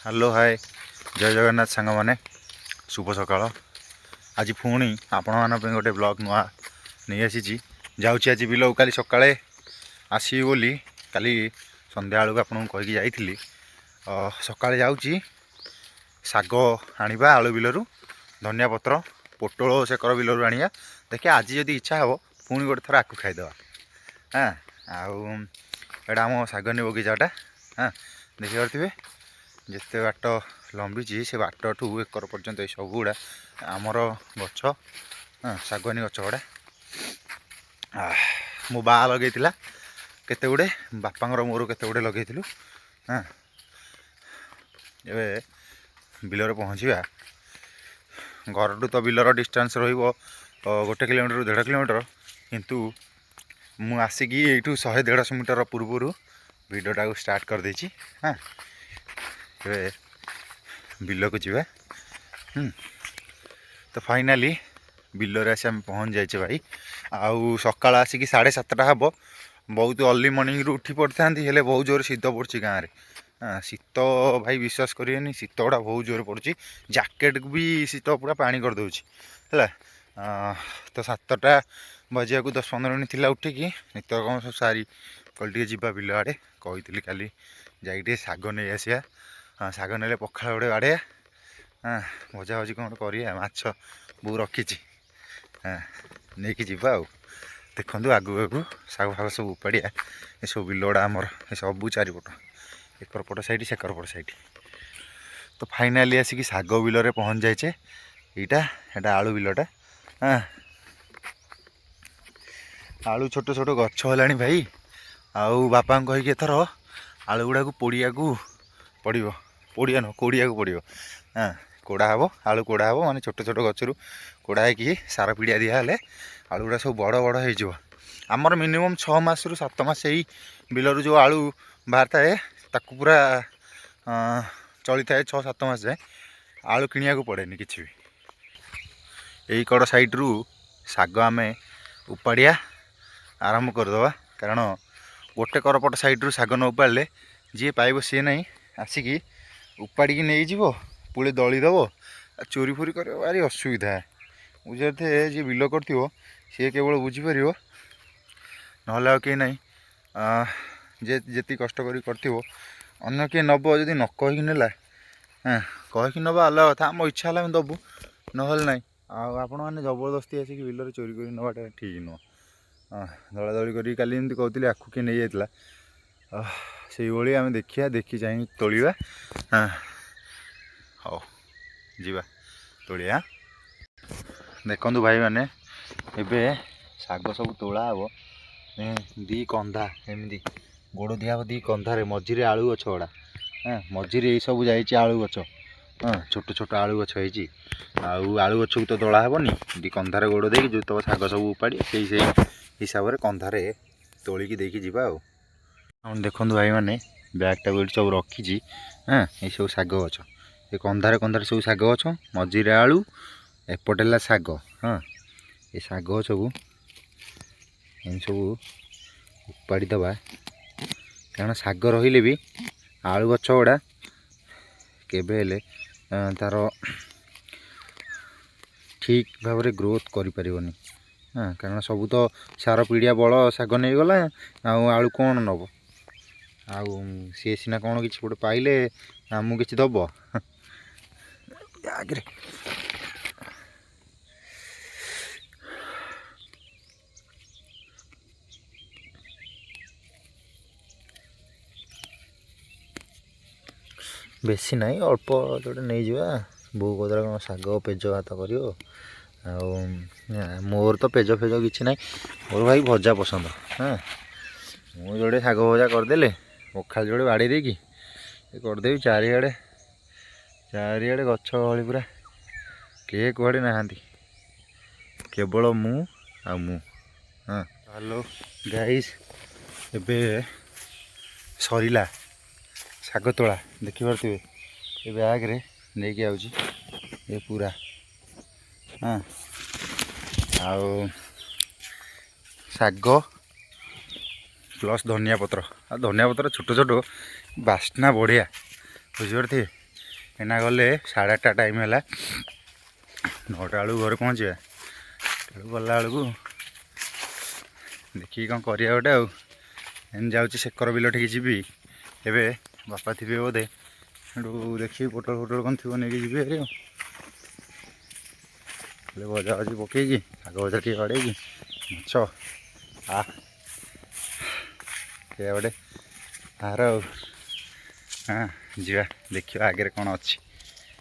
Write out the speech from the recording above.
hello hi जय जगन्नाथ सांग मैंने शुभ सकाळ आज पुणी आपण मान गोटे ब्लॉग नुआ नहीं आसी जाऊँगी आज बिल काली सकाळे आसबी बोली काली संध्या बेलू आपन कहीकि जाइली सकाळे जाऊँगी शाग आनिबा आलू बिलरू धनिया पत्र पोटल सेकर बिलरू आनिया देखिए आज जदि इच्छा हे पुणी गोटे थर आकु खाईदे हाँ आउटा आम शागनी बगीचाटा हाँ देखिपे जिते बाट लंबी से बाट ठू एकर पर्यंत ये सब गुड़ा आमर गछ हाँ शागवानी गछ गुड़ा मो बा लगे केते गुड़े बापांर मोर केते गुड़े लगे हाँ ए बिलर पहुँचा घर टू तो बिलर डिस्टेंस रोटे किलोमीटर 1.5 किलोमीटर किंतु मु आसिकी यू 100-150 मीटर पूर्वर भिडियोटा को स्टार्ट कर देछि हाँ बिल को जीवा तो फाइनाली बिलर आसी आम पहुँच जाइए भाई आउ सकाल आसिक 7:30 हम बहुत अर्ली मॉर्निंग रू उठी पड़ता हेले बहुत जोर शीत पड़ी गाँव में शीत भाई विश्वास करें शीत गुड़ा बहुत जोर पड़ी जैकेट भी शीत पूरा पानी करदे है तो 7टा बजा को 10-15 मिनट थी उठिकी नित्यकर्म सब सारी कल जी बिल आड़े कही काली जाए शाग नहीं आसिया हाँ शाग ना पखाड़ गोटे बाड़े हाँ भजा भजी कौन करा माछ बो रखी हाँ नहीं कि जावा देखु आगू आगू शाग फाग सब उपाड़िया ये सब बिल गुड़ा आमर सब चारिपट एकर पट साइड सेकर पट साइड तो फाइनाली आसिक शाग बिल पहुँच जाइए यहाँ आलू बिलटा हाँ आलू छोट छोट गछ है भाई आउ बापा कहीकि एथर आलू गुड़ा को पोड़िया को पड़ो पोड़िया न कोड़िया को पड़ो हाँ कोड़ा हे आलू कोड़ा हे माने छोट छोट गचरू कोड़ा है सार पिड़िया दिहले आलू गुड़ा सब बड़ बड़ हो आमर मिनिमम 6 मास रु 7 मास यही बिलरू जो आलू बाहर थाए ताकू पूरा चली थाए 6-7 मास जाए आलू किनिया को पड़ेनि किछि भी यही कड़ साइड रु शाग आम उपाड़िया आरंभ करदे कारण गोटे करपट साइड रु शाग न उपाड़े जी पाइब सी नहीं आसिकी उपाड़ी नहीं जीव पुले दलीदेव चोरी फोरी कर भारी असुविधा बुझे जी बिल कर सी केवल बुझीपर ना कहीं ना जी कष्ट कर किए नब जदि न कहीकि नेला हाँ कहीकि नवा अलग कथा आम इच्छा है दबू ना ना आपण मैंने जबरदस्ती आसिक बिल चोरी कर नवाटा ठीक नुह हाँ दला दली कर कहते कहते आखु किए नहीं जाता से भाई आम देखिया देखी चाहिए तोलिया हाँ हाँ जीवा तोलिया देखु भाई मैंने एबे शाग सब तोला हे दी कंधा एमती गोड़ दिया दी कंधारे मझीरे आलू गछ गुड़ा हाँ मझीरे ये सब जाइए आलू गछ हाँ छोट छोट आलू गछ होती आलू गछ को तो दला हेनी दी कंधारे गोड़ दे जो तब शाग सब उपाड़ी से हिसाब से कंधारे तोलिकी देकी जीवा देखु भाई मैंने बैगटा भी सब रखी हाँ ये सब शाग गछ ये कंधारे कंधारे सब शाग गछ मझीरे आलू एपटेला शाग हाँ ये शाग सब एम सब उपाड़ी दबा कारण शाग रहिले भी आलू गछ गुड़ा केबे तार ठीक भाव में ग्रोथ करें हाँ कारण सब तो सार पीड़िया बड़ शाग नहीं गला आलू कौन नब आउ सी सीना कौन कि गोटे पाइले आमको कि दब आगे बेसी ना अल्प जोटे नहीं जा बो कदर कौन शाग पेज भात कर मोर तो पेज फेज कि ना मोर भाई भजा पसंद हाँ मु जोड़े शाग भजा करदे पखाल जोड़े बाड़े देकी करदेवी चारिआडे गछ गहली पूरा किए कुआड़े नहांती केवल मु हाँ हेलो गाइस एबे सरीला शाग तोला देखिपे ये बैग रे लेके आउची ये पूरा हाँ आउ शाग प्लस धनिया पत्र छोट छोट बास्ना बढ़िया बुझीपे ଏନା ଗଲେ 8:30 टाइम है 9टा बेलू घर पहुँचा गला बेलू देखिए कौन करिया गोटे आन जाऊँगी सेकर बिल ठीक जी एबे बापा थे बोधे देखिए पोटल फोटल कौन थी नहीं जी हेरी भजा भजी पकईकि शाग भजा टे बाड़े माछ गोटे तार हाँ जा देखिए आगे कौन अच्छी